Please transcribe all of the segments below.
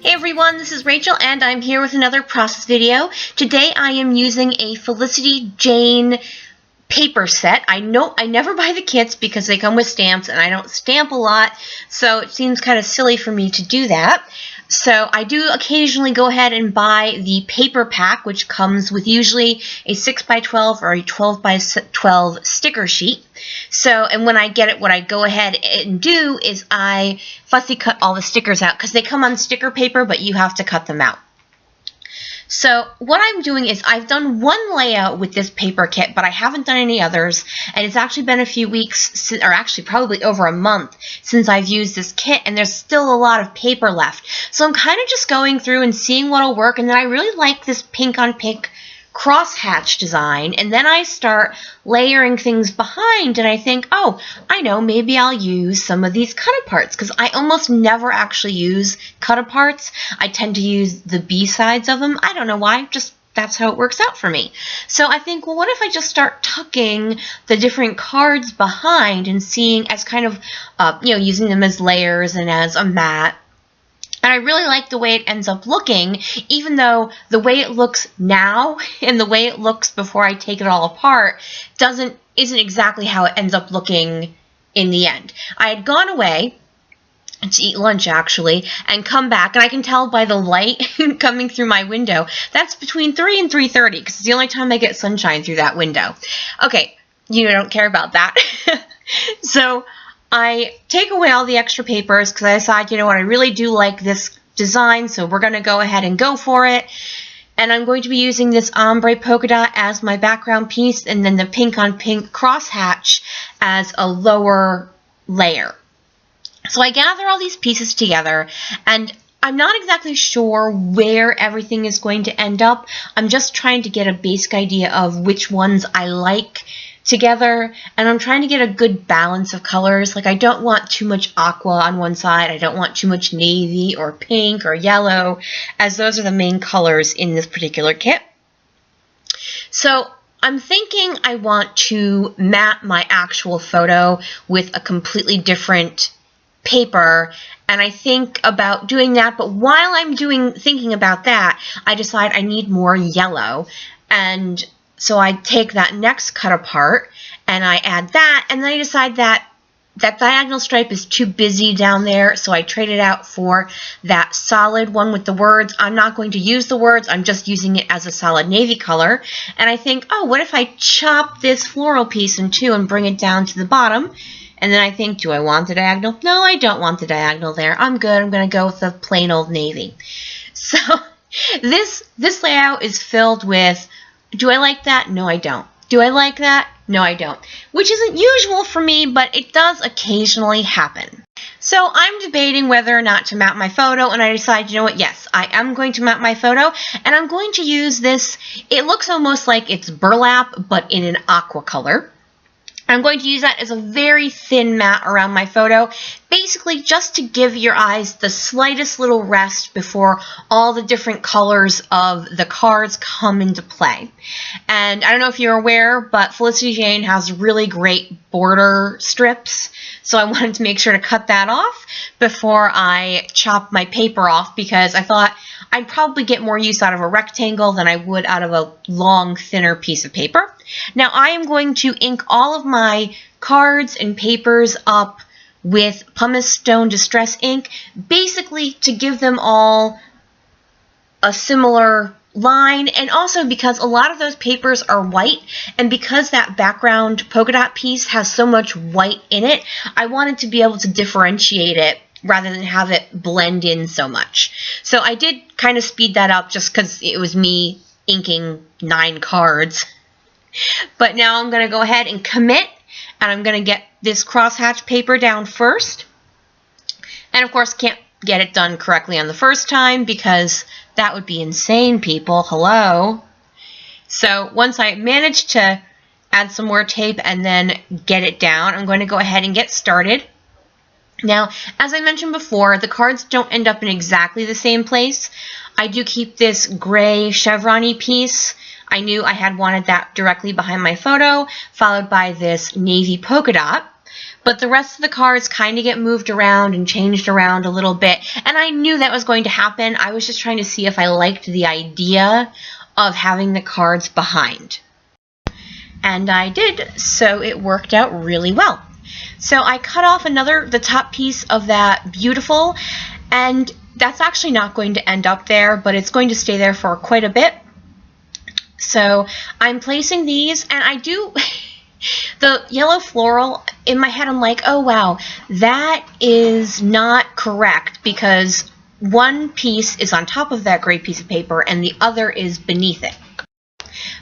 Hey everyone, this is Rachel and I'm here with another process video. Today I am using a Felicity Jane paper set. I know I never buy the kits because they come with stamps and I don't stamp a lot, so it seems kind of silly for me to do that. So I do occasionally go ahead and buy the paper pack, which comes with usually a 6x12 or a 12x12 sticker sheet. So, and when I get it, what I go ahead and do is I fussy cut all the stickers out because they come on sticker paper, but you have to cut them out. So what I'm doing is I've done one layout with this paper kit, but I haven't done any others, and it's actually been a few weeks, or actually probably over a month since I've used this kit, and there's still a lot of paper left. So I'm kind of just going through and seeing what'll work, and then I really like this pink on pink crosshatch design, and then I start layering things behind, and I think, oh, I know, maybe I'll use some of these cut-aparts, because I almost never actually use cut-aparts. I tend to use the B-sides of them. I don't know why, just that's how it works out for me. So I think, well, what if I just start tucking the different cards behind and seeing as kind of, using them as layers and as a mat. And I really like the way it ends up looking, even though the way it looks now and the way it looks before I take it all apart isn't exactly how it ends up looking in the end. I had gone away to eat lunch, actually, and come back, and I can tell by the light coming through my window, that's between 3 and 3:30, because it's the only time I get sunshine through that window. Okay, you don't care about that. So I take away all the extra papers because I decide, you know what, I really do like this design, so we're going to go ahead and go for it. And I'm going to be using this ombre polka dot as my background piece, and then the pink on pink crosshatch as a lower layer. So I gather all these pieces together, and I'm not exactly sure where everything is going to end up. I'm just trying to get a basic idea of which ones I like together, and I'm trying to get a good balance of colors. Like, I don't want too much aqua on one side, I don't want too much navy or pink or yellow, as those are the main colors in this particular kit. So I'm thinking I want to map my actual photo with a completely different paper, and I think about doing that, but while I'm thinking about that, I decide I need more yellow, and so I take that next cut apart and I add that, and then I decide that that diagonal stripe is too busy down there, so I trade it out for that solid one with the words. I'm not going to use the words, I'm just using it as a solid navy color. And I think, oh, what if I chop this floral piece in two and bring it down to the bottom? And then I think, do I want the diagonal? No, I don't want the diagonal there. I'm good. I'm going to go with the plain old navy. So this layout is filled with, do I like that? No, I don't. Do I like that? No, I don't. Which isn't usual for me, but it does occasionally happen. So I'm debating whether or not to map my photo, and I decide, you know what, yes, I am going to map my photo, and I'm going to use this. It looks almost like it's burlap, but in an aqua color. I'm going to use that as a very thin mat around my photo, basically just to give your eyes the slightest little rest before all the different colors of the cards come into play. And I don't know if you're aware, but Felicity Jane has really great border strips, so I wanted to make sure to cut that off before I chop my paper off, because I thought I'd probably get more use out of a rectangle than I would out of a long, thinner piece of paper. Now I am going to ink all of my cards and papers up with pumice stone distress ink, basically to give them all a similar line, and also because a lot of those papers are white, and because that background polka dot piece has so much white in it, I wanted to be able to differentiate it rather than have it blend in so much. So I did kind of speed that up just because it was me inking 9 cards. But now I'm going to go ahead and commit, and I'm going to get this crosshatch paper down first. And of course, can't get it done correctly on the first time because that would be insane, people. Hello. So once I manage to add some more tape and then get it down, I'm going to go ahead and get started. Now, as I mentioned before, the cards don't end up in exactly the same place. I do keep this gray chevron-y piece. I knew I had wanted that directly behind my photo, followed by this navy polka dot. but the rest of the cards kind of get moved around and changed around a little bit, and I knew that was going to happen. I was just trying to see if I liked the idea of having the cards behind. And I did, so it worked out really well. So I cut off the top piece of that beautiful, and that's actually not going to end up there, but it's going to stay there for quite a bit. So I'm placing these, and I do the yellow floral in my head. I'm like, oh wow, that is not correct, because one piece is on top of that gray piece of paper and the other is beneath it.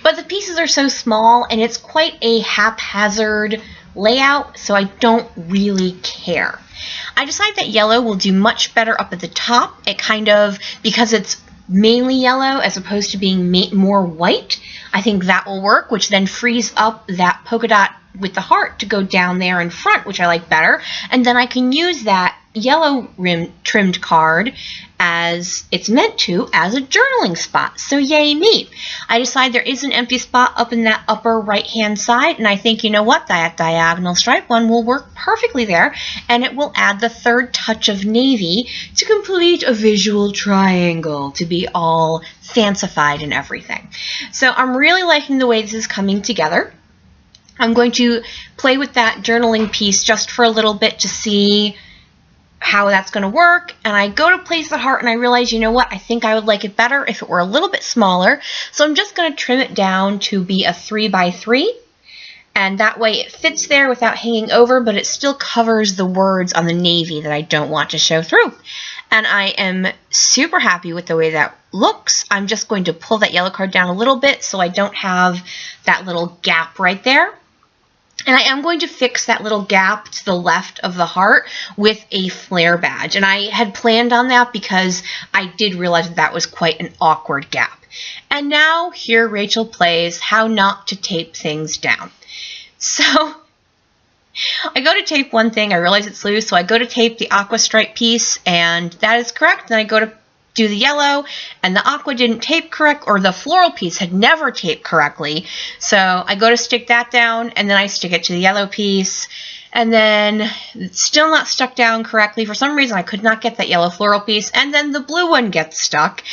But the pieces are so small and it's quite a haphazard layout, so I don't really care. I decided that yellow will do much better up at the top. It kind of, because it's mainly yellow as opposed to being more white, I think that will work, which then frees up that polka dot with the heart to go down there in front, which I like better. And then I can use that yellow trimmed card as it's meant to, as a journaling spot. So yay me. I decide there is an empty spot up in that upper right hand side, and I think, you know what, that diagonal stripe one will work perfectly there, and it will add the third touch of navy to complete a visual triangle, to be all fancified and everything. So I'm really liking the way this is coming together. I'm going to play with that journaling piece just for a little bit to see how that's going to work, and I go to place the heart and I realize, you know what, I think I would like it better if it were a little bit smaller, so I'm just going to trim it down to be a 3x3, and that way it fits there without hanging over, but it still covers the words on the navy that I don't want to show through. And I am super happy with the way that looks. I'm just going to pull that yellow card down a little bit so I don't have that little gap right there. And I am going to fix that little gap to the left of the heart with a flare badge. And I had planned on that because I did realize that was quite an awkward gap. And now here Rachel plays how not to tape things down. So I go to tape one thing, I realize it's loose, so I go to tape the aqua stripe piece, and that is correct. Then I go to do the yellow, and the aqua didn't tape correct, or the floral piece had never taped correctly. So I go to stick that down, and then I stick it to the yellow piece, and then it's still not stuck down correctly. For some reason, I could not get that yellow floral piece, and then the blue one gets stuck.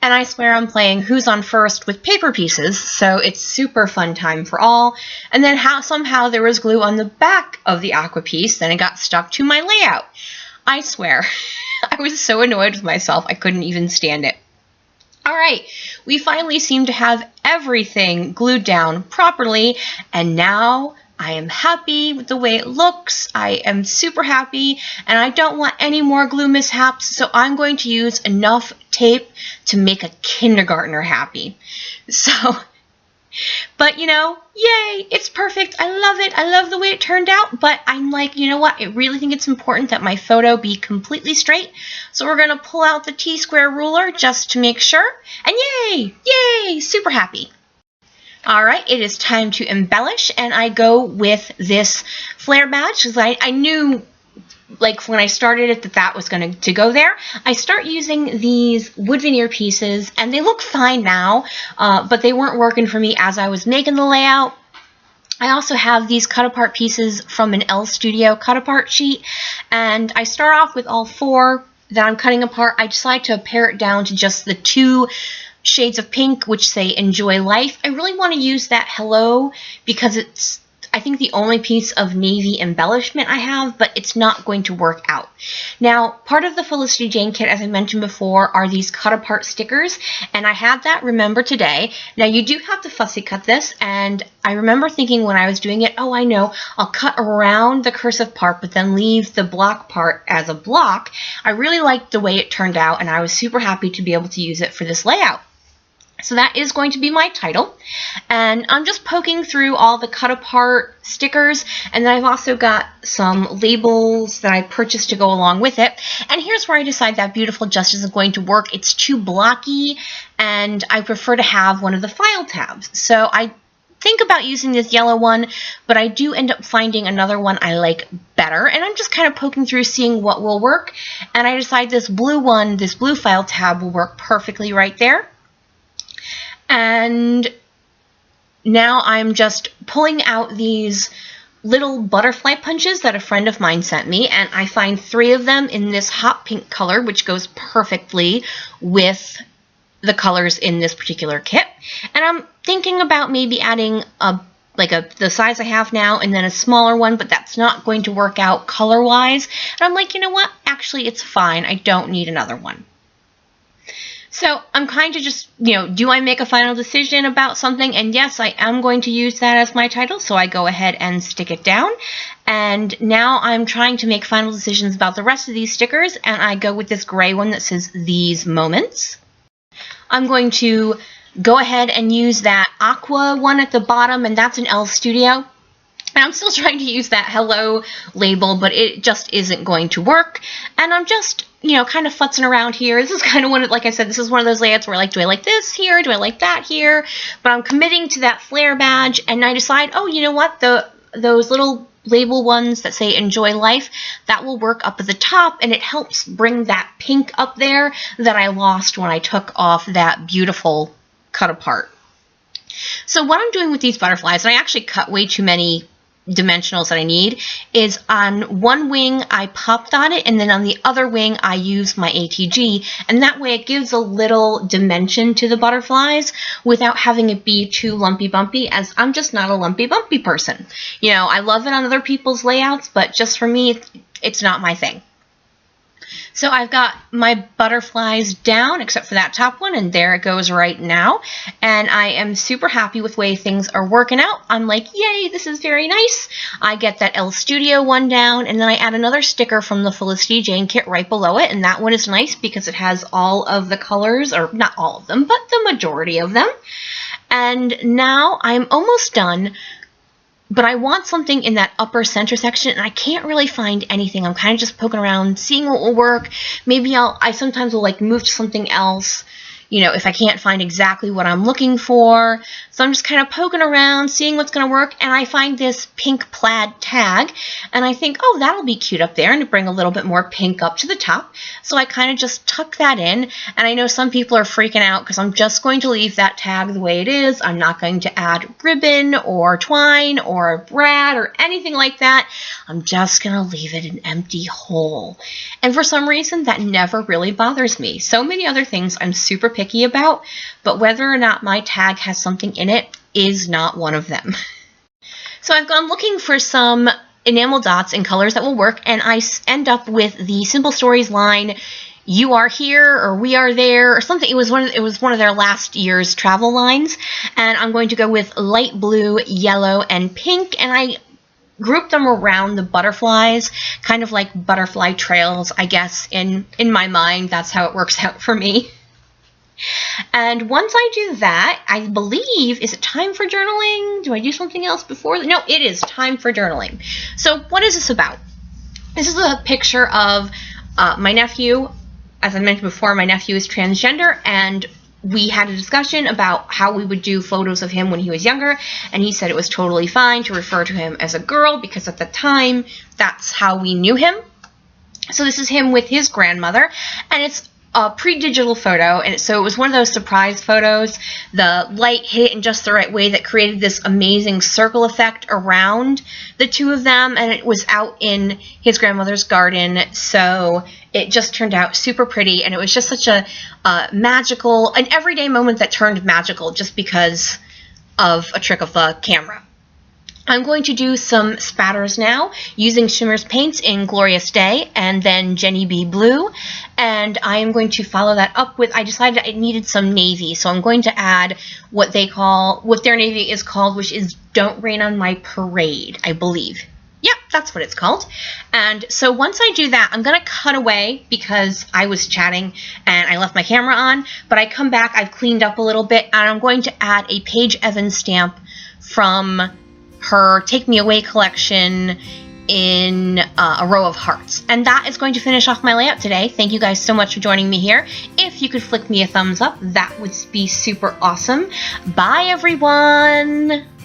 And I swear I'm playing Who's on First with paper pieces, so it's super fun time for all. And then somehow there was glue on the back of the aqua piece, then it got stuck to my layout. I swear, I was so annoyed with myself, I couldn't even stand it. Alright, we finally seem to have everything glued down properly, and now I am happy with the way it looks. I am super happy, and I don't want any more glue mishaps, so I'm going to use enough tape to make a kindergartner happy. So, but you know, yay, it's perfect. I love it. I love the way it turned out, but I'm like, you know what? I really think it's important that my photo be completely straight, so we're going to pull out the T-square ruler just to make sure, and yay, yay, super happy. Alright, it is time to embellish, and I go with this flare badge because I knew, like, when I started it that was going to go there. I start using these wood veneer pieces, and they look fine now, but they weren't working for me as I was making the layout. I also have these cut-apart pieces from an L Studio cut-apart sheet, and I start off with all four that I'm cutting apart. I decide to pare it down to just the two shades of pink, which say Enjoy Life. I really want to use that Hello because it's, I think, the only piece of navy embellishment I have, but it's not going to work out. Now, part of the Felicity Jane kit, as I mentioned before, are these cut-apart stickers, and I had that Remember Today. Now, you do have to fussy cut this, and I remember thinking when I was doing it, oh, I know, I'll cut around the cursive part, but then leave the block part as a block. I really liked the way it turned out, and I was super happy to be able to use it for this layout. So that is going to be my title, and I'm just poking through all the cut-apart stickers, and then I've also got some labels that I purchased to go along with it, and here's where I decide that Beautiful just isn't going to work. It's too blocky, and I prefer to have one of the file tabs. So I think about using this yellow one, but I do end up finding another one I like better, and I'm just kind of poking through seeing what will work, and I decide this blue one, this blue file tab, will work perfectly right there. And now I'm just pulling out these little butterfly punches that a friend of mine sent me, and I find 3 of them in this hot pink color, which goes perfectly with the colors in this particular kit. And I'm thinking about maybe adding the size I have now and then a smaller one, but that's not going to work out color-wise. And I'm like, you know what? Actually, it's fine. I don't need another one. So I'm kind of just, do I make a final decision about something? And yes, I am going to use that as my title, so I go ahead and stick it down. And now I'm trying to make final decisions about the rest of these stickers, and I go with this gray one that says These Moments. I'm going to go ahead and use that aqua one at the bottom, and that's an L Studio. And I'm still trying to use that Hello label, but it just isn't going to work. And I'm just, kind of futzing around here. This is kind of like I said, this is one of those layouts where do I like this here? Do I like that here? But I'm committing to that flare badge, and I decide, oh, you know what? Those little label ones that say Enjoy Life, that will work up at the top, and it helps bring that pink up there that I lost when I took off that beautiful cut apart. So what I'm doing with these butterflies, and I actually cut way too many dimensionals that I need, is on one wing I pop dot it, and then on the other wing I use my ATG, and that way it gives a little dimension to the butterflies without having it be too lumpy bumpy, as I'm just not a lumpy bumpy person. I love it on other people's layouts, but just for me, it's not my thing. So I've got my butterflies down, except for that top one, and there it goes right now. And I am super happy with the way things are working out. I'm like, yay, this is very nice. I get that L Studio one down, and then I add another sticker from the Felicity Jane kit right below it, and that one is nice because it has all of the colors, or not all of them, but the majority of them. And now I'm almost done. But I want something in that upper center section, and I can't really find anything. I'm kind of just poking around, seeing what will work. Maybe I sometimes will move to something else, if I can't find exactly what I'm looking for. So I'm just kind of poking around, seeing what's going to work, and I find this pink plaid tag, and I think, oh, that'll be cute up there, and to bring a little bit more pink up to the top. So I kind of just tuck that in, and I know some people are freaking out because I'm just going to leave that tag the way it is. I'm not going to add ribbon or twine or brad or anything like that. I'm just going to leave it an empty hole. And for some reason, that never really bothers me. So many other things I'm super picky about, but whether or not my tag has something in it is not one of them. So I've gone looking for some enamel dots in colors that will work, and I end up with the Simple Stories line, You Are Here, or We Are There, or something. It was one of their last year's travel lines, and I'm going to go with light blue, yellow, and pink, and I group them around the butterflies, kind of like butterfly trails, I guess. In my mind, that's how it works out for me. And once I do that, I believe, is it time for journaling? Do I do something else before? No, it is time for journaling. So what is this about? This is a picture of my nephew. As I mentioned before, my nephew is transgender, and we had a discussion about how we would do photos of him when he was younger, and he said it was totally fine to refer to him as a girl because at the time, that's how we knew him. So this is him with his grandmother, and it's a pre-digital photo, and so it was one of those surprise photos. The light hit in just the right way that created this amazing circle effect around the two of them, and it was out in his grandmother's garden, so it just turned out super pretty, and it was just such a magical, an everyday moment that turned magical just because of a trick of the camera. I'm going to do some spatters now using Shimmer's paints in Glorious Day and then Jenny B Blue, and I am going to follow that up with, I decided I needed some navy, so I'm going to add what their navy is called, which is Don't Rain on My Parade, I believe. Yep, that's what it's called. And so once I do that, I'm going to cut away because I was chatting and I left my camera on, but I come back, I've cleaned up a little bit, and I'm going to add a Paige Evans stamp from her Take Me Away collection in a row of hearts. And that is going to finish off my layout today. Thank you guys so much for joining me here. If you could flick me a thumbs up, that would be super awesome. Bye, everyone!